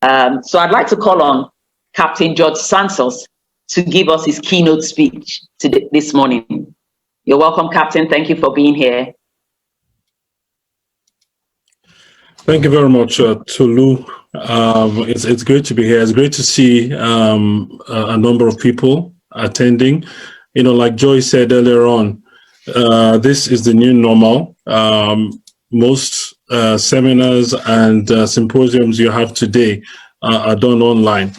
So I'd like to call on Captain George Santos to give us his keynote speech this morning. You're welcome, Captain. Thank you for being here. Thank you very much, Tolu. It's great to be here. It's great to see a number of people attending. You know, like Joy said earlier on, this is the new normal. Most seminars and symposiums you have today are done online.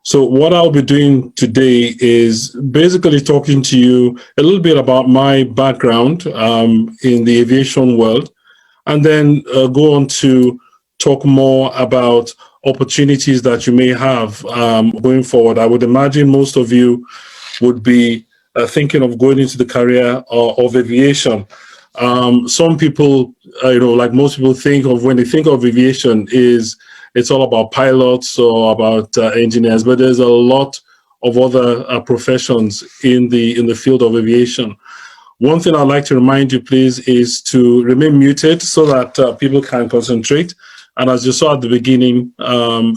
So what I'll be doing today is basically talking to you a little bit about my background in the aviation world, and then go on to talk more about opportunities that you may have going forward. I would imagine most of you would be thinking of going into the career of aviation. Some people, you know, like most people think of when they think of aviation it's all about pilots or about engineers, but there's a lot of other professions in the field of aviation. One thing I'd like to remind you, please, is to remain muted so that people can concentrate. And as you saw at the beginning,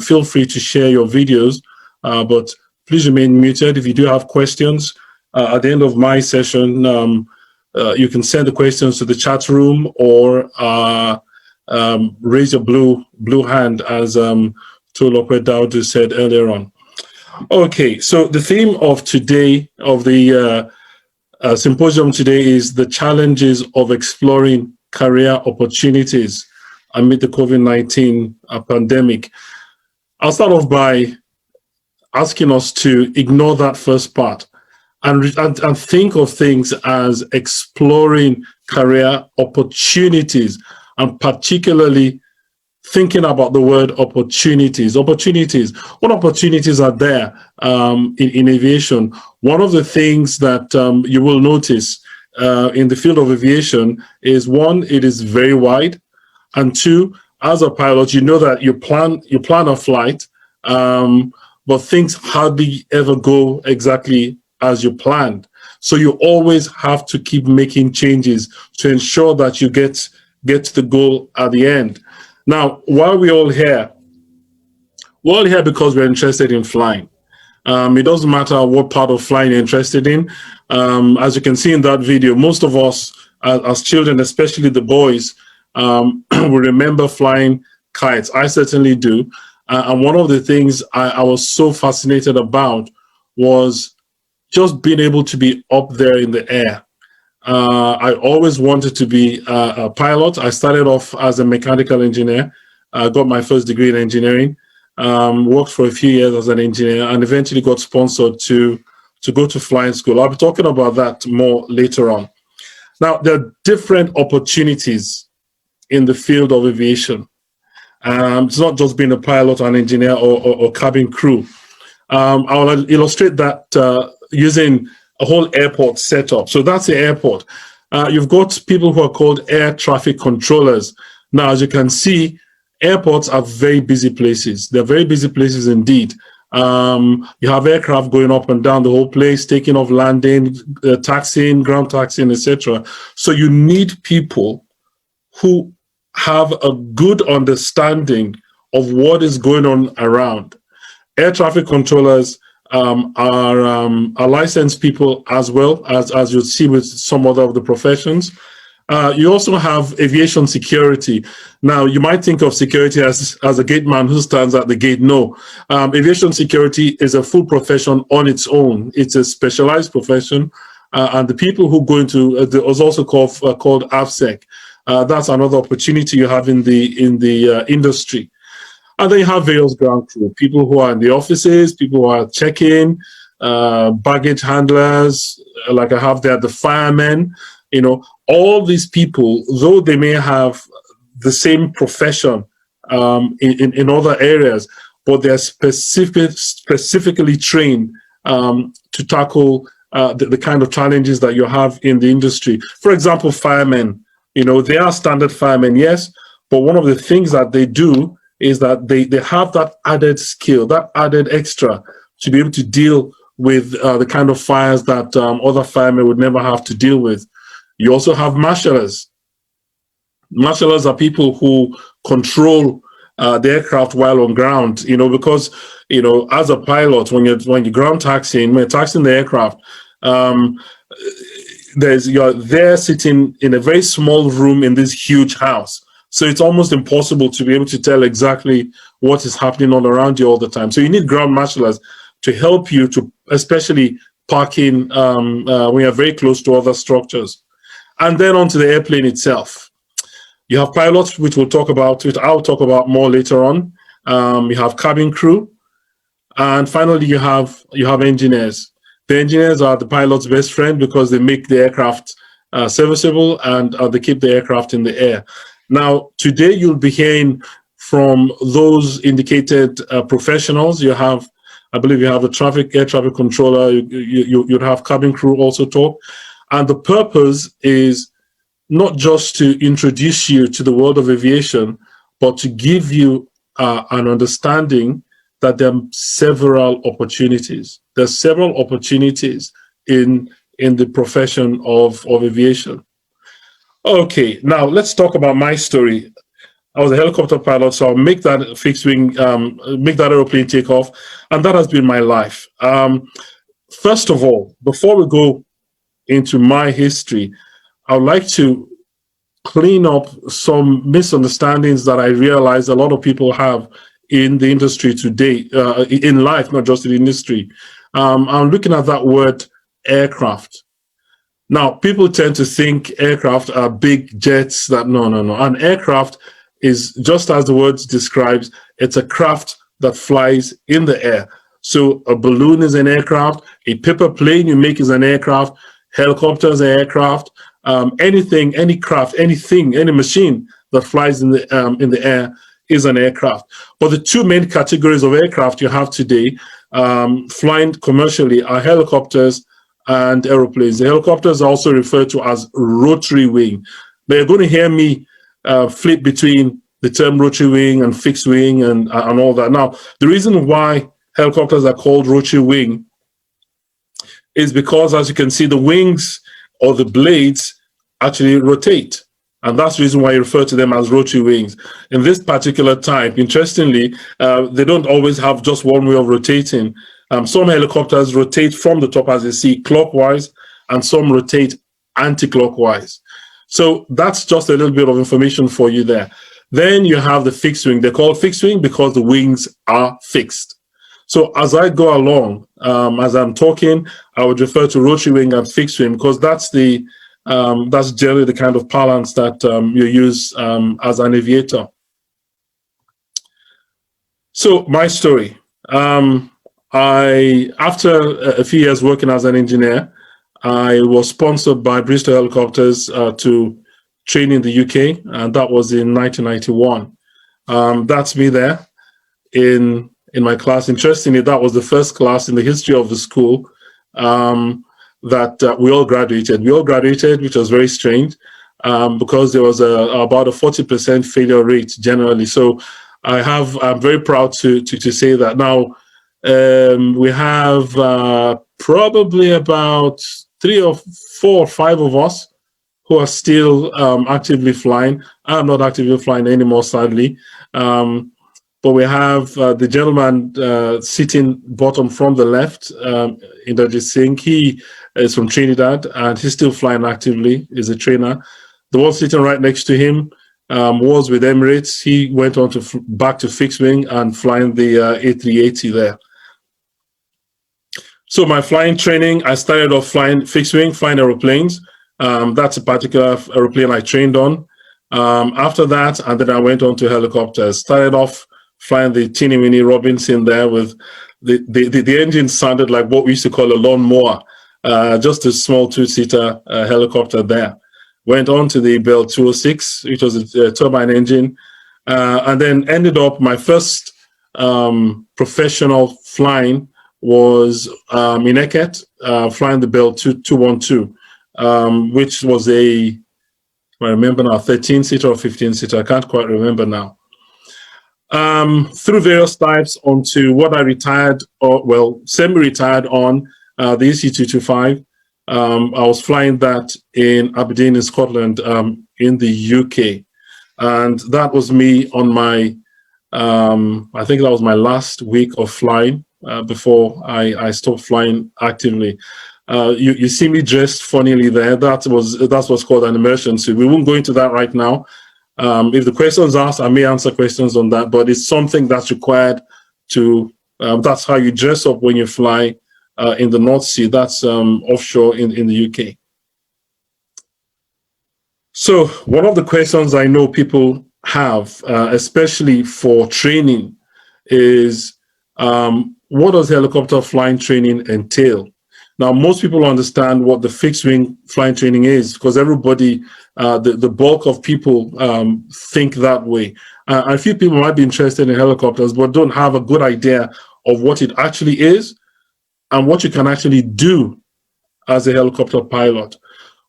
feel free to share your videos, but please remain muted. If you do have questions, at the end of my session, you can send the questions to the chat room or raise your blue hand, as Tolokwe Daudu said earlier on. Okay, so the theme of today, of the symposium today, is the challenges of exploring career opportunities amid the COVID-19 pandemic. I'll start off by asking us to ignore that first part and think of things as exploring career opportunities, and particularly thinking about the word opportunities. Opportunities. What opportunities are there in aviation? One of the things that you will notice in the field of aviation is, one, it is very wide, and two, as a pilot, you know that you plan a flight, but things hardly ever go exactly as you planned. So you always have to keep making changes to ensure that you get to the goal at the end. Now, why are we all here? We're all here because we're interested in flying. It doesn't matter what part of flying you're interested in. As you can see in that video, most of us as children, especially the boys, we remember flying kites. I certainly do. And one of the things I was so fascinated about was just being able to be up there in the air. I always wanted to be a pilot. I started off as a mechanical engineer. I got my first degree in engineering, worked for a few years as an engineer, and eventually got sponsored to go to flying school. I'll be talking about that more later on. Now, there are different opportunities in the field of aviation. It's not just being a pilot, an engineer, or cabin crew. I'll illustrate that using a whole airport setup. So that's the airport. You've got people who are called air traffic controllers. Now, as you can see, airports are very busy places. They're very busy places indeed. You have aircraft going up and down the whole place, taking off, landing, taxiing, ground taxiing, etc. So you need people who have a good understanding of what is going on around. Air traffic controllers are licensed people as well, as you'll see with some other of the professions. You also have aviation security. Now, you might think of security as a gate man who stands at the gate. No, aviation security is a full profession on its own. It's a specialized profession, and the people who go into it is also called AVSEC. That's another opportunity you have in the industry. And then you have various ground crew, people who are in the offices, people who are checking, baggage handlers, like I have there, the firemen. You know, all these people, though they may have the same profession in other areas, but they're specifically trained to tackle the kind of challenges that you have in the industry. For example, firemen, you know, they are standard firemen, yes, but one of the things that they do is that they have that added skill, that added extra to be able to deal with the kind of fires that other firemen would never have to deal with. You also have marshalers. Marshalers are people who control the aircraft while on ground, because, as a pilot, when you're ground taxiing, when you're taxiing the aircraft, you're there sitting in a very small room in this huge house. So it's almost impossible to be able to tell exactly what is happening all around you all the time. So you need ground marshalers to help you to, especially parking when you're very close to other structures. And then onto the airplane itself. You have pilots, which I'll talk about more later on. You have cabin crew. And finally, you have engineers. The engineers are the pilot's best friend because they make the aircraft serviceable and they keep the aircraft in the air. Now, today you'll be hearing from those indicated professionals. I believe you have the air traffic controller, you'd have cabin crew also talk. And the purpose is not just to introduce you to the world of aviation, but to give you an understanding that there are several opportunities. There's several opportunities in the profession of aviation. Okay, now let's talk about my story. I was a helicopter pilot, so I'll make that fixed wing, make that aeroplane take off, and that has been my life. First of all, before we go into my history, I would like to clean up some misunderstandings that I realize a lot of people have in the industry today, in life, not just in the industry. I'm looking at that word aircraft. Now, people tend to think aircraft are big jets. No. An aircraft is, just as the word describes, it's a craft that flies in the air. So a balloon is an aircraft, a paper plane you make is an aircraft, helicopters are aircraft, anything, any craft, anything, any machine that flies in the air is an aircraft. But the two main categories of aircraft you have today flying commercially are helicopters and aeroplanes. The helicopters are also referred to as rotary wing. But you're going to hear me flip between the term rotary wing and fixed wing and all that. Now, the reason why helicopters are called rotary wing is because, as you can see, the wings or the blades actually rotate. And that's the reason why you refer to them as rotary wings. In this particular type, interestingly, they don't always have just one way of rotating. Some helicopters rotate from the top, as you see, clockwise, and some rotate anti-clockwise. So that's just a little bit of information for you there. Then you have the fixed wing. They're called fixed wing because the wings are fixed. So as I go along, as I'm talking, I would refer to rotary wing and fixed wing because that's generally the kind of parlance that you use as an aviator. So my story. After a few years working as an engineer, I was sponsored by Bristol Helicopters to train in the UK, and that was in 1991. That's me there in my class. Interestingly, that was the first class in the history of the school that we all graduated. We all graduated, which was very strange because there was about a 40% failure rate generally. So I'm very proud to say that. Now, we have probably about 3 or 4 or 5 of us who are still actively flying. I'm not actively flying anymore, sadly. But we have the gentleman sitting bottom from the left, Inderjit Singh. He is from Trinidad and he's still flying actively, is a trainer. The one sitting right next to him was with Emirates. He went on to back to fixed wing and flying the A380 there. So my flying training, I started off flying fixed wing, flying aeroplanes. That's a particular aeroplane I trained on. After that, and then I went on to helicopters. Started off flying the teeny weeny Robinson there with the engine sounded like what we used to call a lawnmower, just a small 2-seater helicopter there. Went on to the Bell 206, which was a turbine engine, and then ended up my first professional flying was in Eket, flying the Bell 212, which was I remember now, 13-seater or 15-seater, I can't quite remember now. Through various types onto what I retired, semi-retired on, the EC225. I was flying that in Aberdeen in Scotland, in the UK. And that was me on my I think that was my last week of flying before I stopped flying actively. You see me dressed funnily there. That's what's called an immersion suit. We won't go into that right now. If the question's asked, I may answer questions on that, but it's something that's required to, that's how you dress up when you fly in the North Sea. That's offshore in the UK. So one of the questions I know people have, especially for training, is what does helicopter flying training entail? Now, most people understand what the fixed wing flying training is because everybody, the bulk of people think that way. A few people might be interested in helicopters, but don't have a good idea of what it actually is and what you can actually do as a helicopter pilot.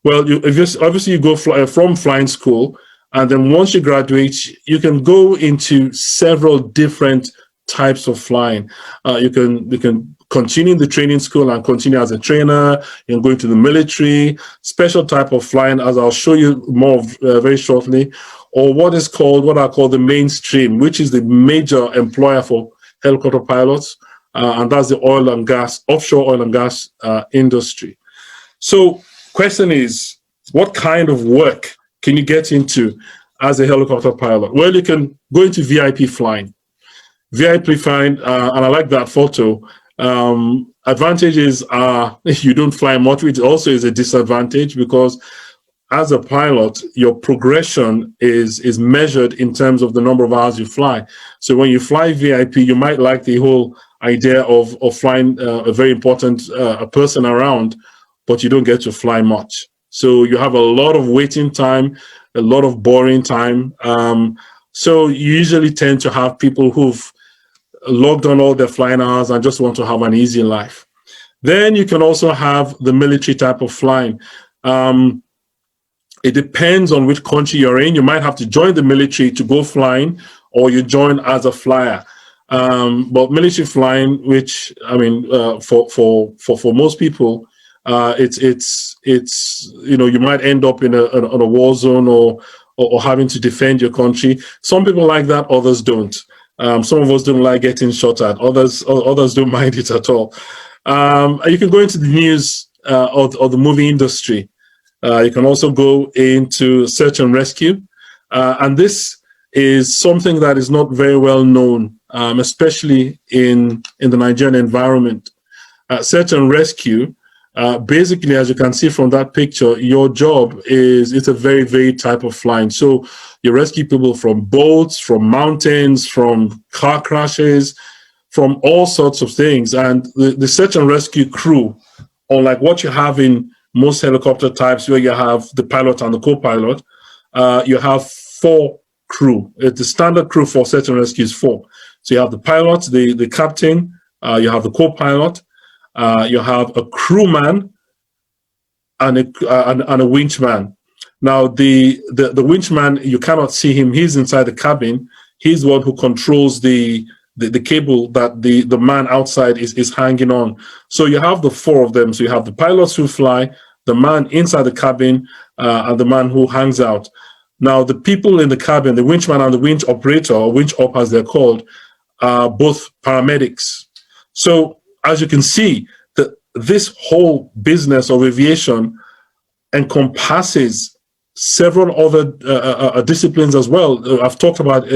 Well, obviously you go from flying school, and then once you graduate, you can go into several different types of flying. You can continue in the training school and continue as a trainer. You can go into the military, special type of flying, as I'll show you more of, very shortly, or what I call the mainstream, which is the major employer for helicopter pilots, and that's the offshore oil and gas industry. So, question is, what kind of work can you get into as a helicopter pilot? Well, you can go into VIP flying. VIP flying, and I like that photo. Advantages are you don't fly much, which also is a disadvantage because as a pilot, your progression is measured in terms of the number of hours you fly. So when you fly VIP, you might like the whole idea of flying a very important person around, but you don't get to fly much. So you have a lot of waiting time, a lot of boring time. So you usually tend to have people who've logged on all their flying hours and just want to have an easy life. Then you can also have the military type of flying. It depends on which country you're in. You might have to join the military to go flying, or you join as a flyer. But military flying, which I mean, for most people, it's you might end up in a war zone or having to defend your country. Some people like that, others don't. Some of us don't like getting shot at. Others don't mind it at all. You can go into the news or the movie industry. You can also go into search and rescue, and this is something that is not very well known, especially in the Nigerian environment. Search and rescue. Basically, as you can see from that picture, your job it's a very, very type of flying. So you rescue people from boats, from mountains, from car crashes, from all sorts of things. And the search and rescue crew, unlike what you have in most helicopter types where you have the pilot and the co-pilot, you have 4 crew. The standard crew for search and rescue is 4. So you have the pilot, the captain, you have the co-pilot, you have a crewman and a winchman. Now the winchman, you cannot see him. He's inside the cabin. He's the one who controls the cable that the man outside is hanging on. So you have the 4 of them. So you have the pilots who fly, the man inside the cabin, and the man who hangs out. Now the people in the cabin, the winchman and the winch operator, or winch op as they're called, are both paramedics. So as you can see, this whole business of aviation encompasses several other disciplines as well. I've talked about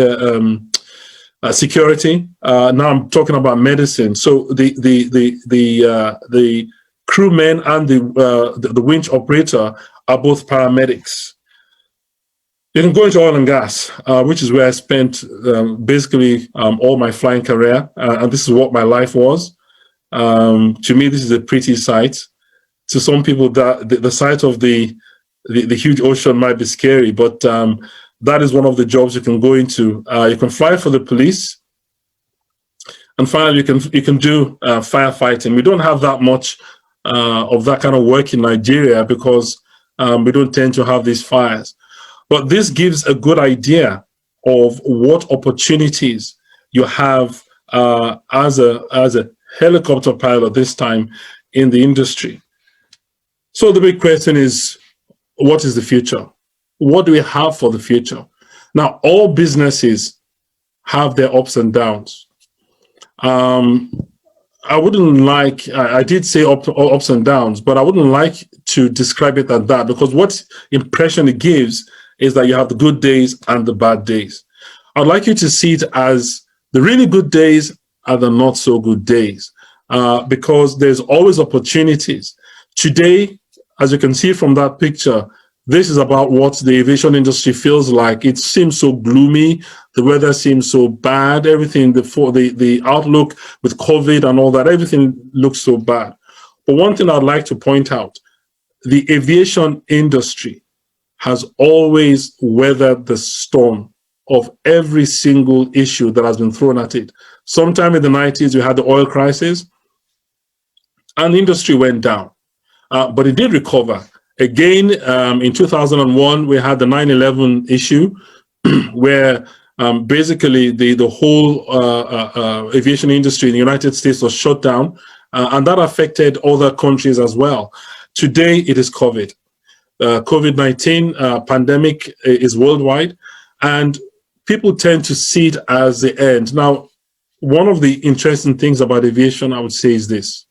security. Now I'm talking about medicine. So the crewmen and the winch operator are both paramedics. You can go into oil and gas, which is where I spent basically all my flying career, and this is what my life was. To me, this is a pretty sight. To some people, that the sight of the huge ocean might be scary, but that is one of the jobs you can go into. You can fly for the police, and finally, you can do firefighting. We don't have that much of that kind of work in Nigeria because we don't tend to have these fires. But this gives a good idea of what opportunities you have as a helicopter pilot this time in the industry. So the big question is, what is the future? What do we have for the future? Now, all businesses have their ups and downs. I wouldn't like, I did say ups and downs, but I wouldn't like to describe it as that, because what impression it gives is that you have the good days and the bad days. I'd like you to see it as the really good days and the not so good days, because there's always opportunities. Today, as you can see from that picture, this is about what the aviation industry feels like. It seems so gloomy. The weather seems so bad. Everything, the outlook with COVID and all that, everything looks so bad. But one thing I'd like to point out, the aviation industry has always weathered the storm of every single issue that has been thrown at it. Sometime in the 90s, we had the oil crisis, and the industry went down. But it did recover. Again, in 2001, we had the 9/11 issue, where basically the whole aviation industry in the United States was shut down, and that affected other countries as well. Today, it is COVID. COVID-19 pandemic is worldwide, and people tend to see it as the end. Now, one of the interesting things about aviation, I would say, is this.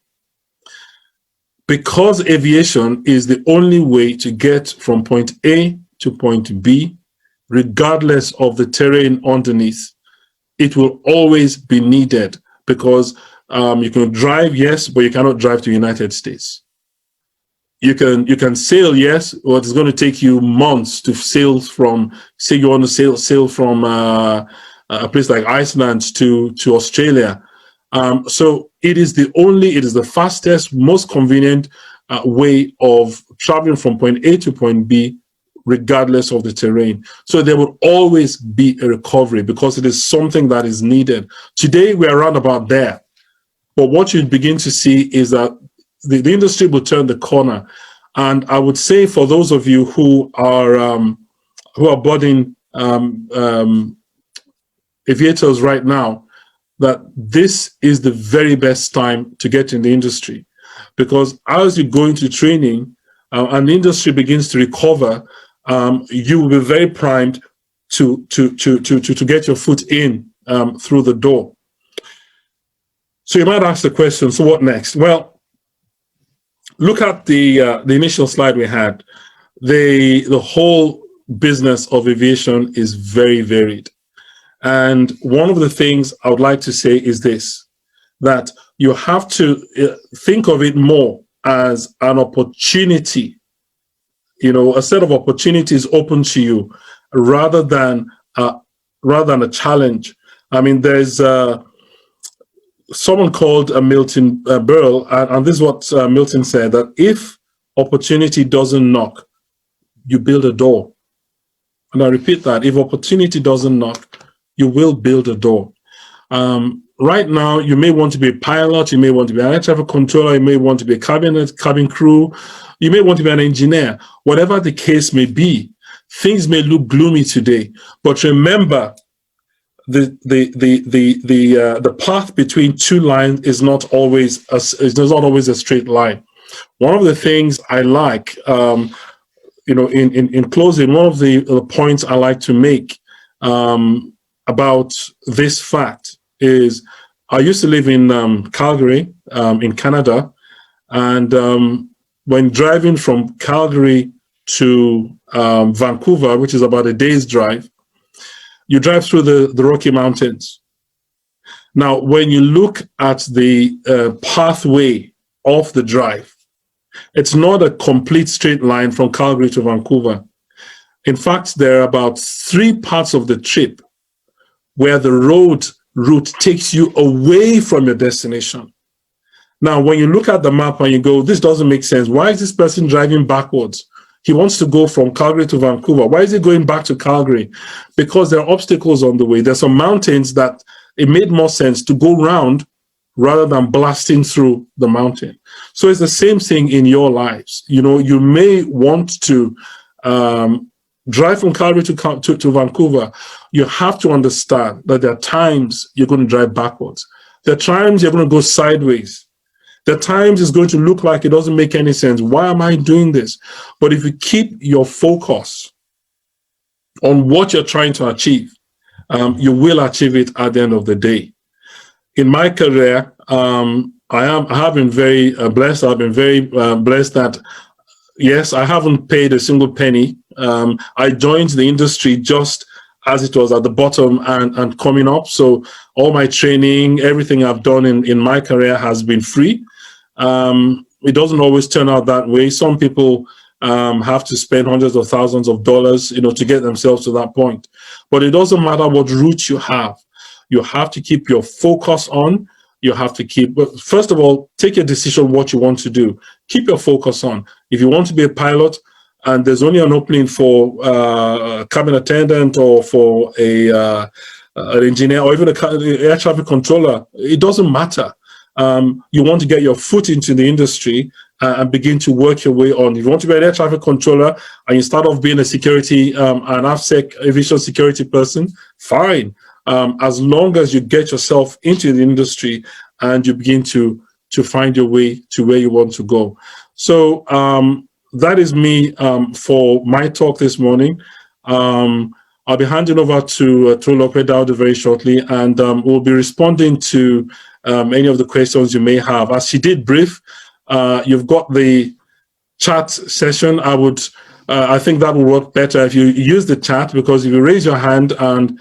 Because aviation is the only way to get from point A to point B, regardless of the terrain underneath, it will always be needed, because you can drive, yes, but you cannot drive to the United States. You can sail, yes, but it's going to take you months to sail from, say you want to sail from a place like Iceland to Australia. So it is the fastest, most convenient way of traveling from point A to point B, regardless of the terrain. So there will always be a recovery, because it is something that is needed. Today, we are around about there. But what you begin to see is that the industry will turn the corner. And I would say, for those of you who are budding aviators right now, that this is the very best time to get in the industry, because as you go into training and the industry begins to recover, you will be very primed to get your foot in through the door. So you might ask the question, so what next? Well, look at the initial slide we had. The whole business of aviation is very varied. And one of the things I would like to say is this, that you have to think of it more as an opportunity, a set of opportunities open to you, rather than a challenge. I mean, there's someone called Milton Berle, and this is what Milton said, that if opportunity doesn't knock, you build a door. And I repeat that, if opportunity doesn't knock, you will build a door. Right now, you may want to be a pilot, you may want to be an air traffic controller, you may want to be a cabin crew, you may want to be an engineer. Whatever the case may be, things may look gloomy today, but remember, the path between two lines is not always a straight line. One of the things I like, in closing, one of the points I like to make about this fact is, I used to live in Calgary, in Canada, and when driving from Calgary to Vancouver, which is about a day's drive, you drive through the Rocky Mountains. Now, when you look at the pathway of the drive, it's not a complete straight line from Calgary to Vancouver. In fact, there are about 3 parts of the trip where the route takes you away from your destination. Now, when you look at the map and you go, this doesn't make sense. Why is this person driving backwards? He wants to go from Calgary to Vancouver. Why is he going back to Calgary? Because there are obstacles on the way. There's some mountains that it made more sense to go round rather than blasting through the mountain. So it's the same thing in your lives. You may want to drive from Calgary to Vancouver. You have to understand that there are times you're going to drive backwards. There are times you're going to go sideways. There are times it's going to look like it doesn't make any sense. Why am I doing this? But if you keep your focus on what you're trying to achieve, you will achieve it at the end of the day. In my career, I have been very blessed. I've been very blessed that, yes, I haven't paid a single penny. I joined the industry just as it was at the bottom and coming up. So all my training, everything I've done in my career has been free. It doesn't always turn out that way. Some people have to spend hundreds of thousands of dollars, to get themselves to that point. But it doesn't matter what route you have. You have to keep your focus on. You have to keep, first of all, take a decision what you want to do. Keep your focus on. If you want to be a pilot and there's only an opening for a cabin attendant or for an engineer or even an air traffic controller, it doesn't matter. You want to get your foot into the industry and begin to work your way on. If you want to be an air traffic controller and you start off being a security, an AFSEC aviation security person, fine. As long as you get yourself into the industry and you begin to find your way to where you want to go. So that is me for my talk this morning. I'll be handing over to Tolulope Daudu very shortly, and we'll be responding to any of the questions you may have. As she did brief, you've got the chat session. I think that will work better if you use the chat, because if you raise your hand and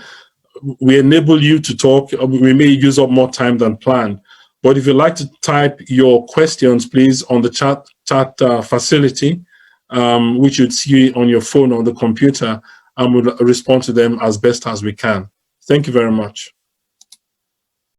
we enable you to talk, we may use up more time than planned. But if you'd like to type your questions, please, on the chat facility, which you'd see on your phone or the computer, and we'll respond to them as best as we can. Thank you very much.